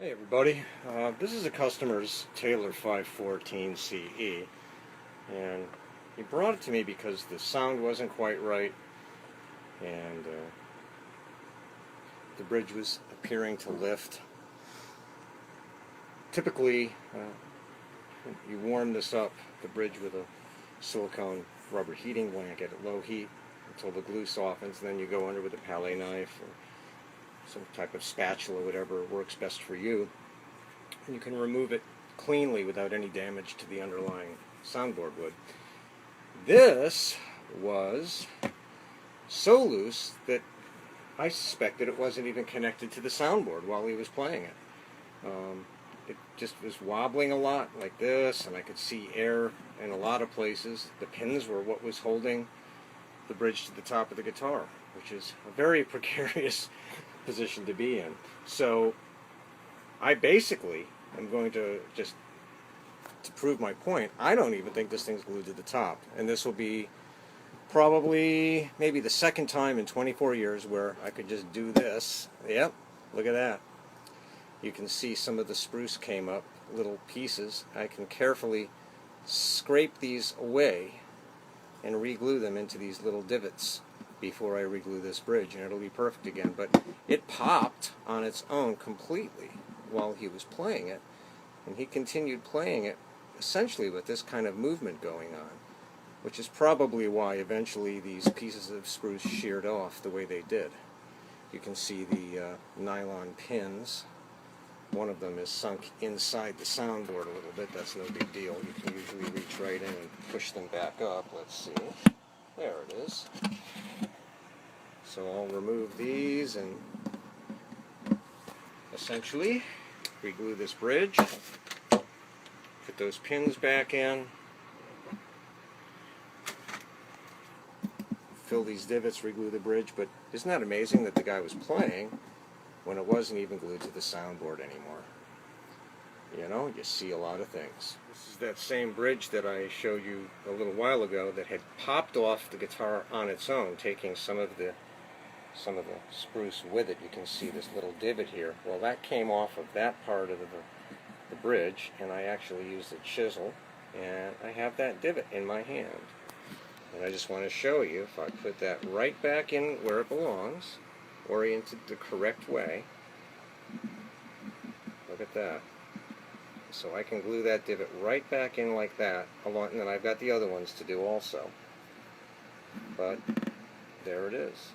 Hey everybody, this is a customer's Taylor 514 CE, and he brought it to me because the sound wasn't quite right, and the bridge was appearing to lift. Typically, you warm this up, the bridge, with a silicone rubber heating blanket at low heat until the glue softens, and then you go under with a palette knife or some type of spatula, whatever works best for you, and you can remove it cleanly without any damage to the underlying soundboard wood. This was so loose that I suspected it wasn't even connected to the soundboard while he was playing it. It just was wobbling a lot like this, and I could see air in a lot of places. The pins were what was holding the bridge to the top of the guitar, which is a very precarious position to be in. So I basically am going to prove my point, I don't even think this thing's glued to the top. And this will be probably maybe the second time in 24 years where I could just do this. Yep, look at that. You can see some of the spruce came up, little pieces. I can carefully scrape these away and re-glue them into these little divots before I reglue this bridge, and it'll be perfect again. But it popped on its own completely while he was playing it, and he continued playing it essentially with this kind of movement going on, which is probably why eventually these pieces of spruce sheared off the way they did. You can see the nylon pins. One of them is sunk inside the soundboard a little bit. That's no big deal. You can usually reach right in and push them back up. Let's see. There it is. So I'll remove these and essentially reglue this bridge. Put those pins back in. Fill these divots, reglue the bridge. But isn't that amazing that the guy was playing when it wasn't even glued to the soundboard anymore? You know, you see a lot of things. This is that same bridge that I showed you a little while ago that had popped off the guitar on its own, taking some of the spruce with it. You can see this little divot here. Well, that came off of that part of the bridge, and I actually used a chisel, and I have that divot in my hand. And I just want to show you, if I put that right back in where it belongs, oriented the correct way, look at that. So I can glue that divot right back in like that, and then I've got the other ones to do also. But there it is.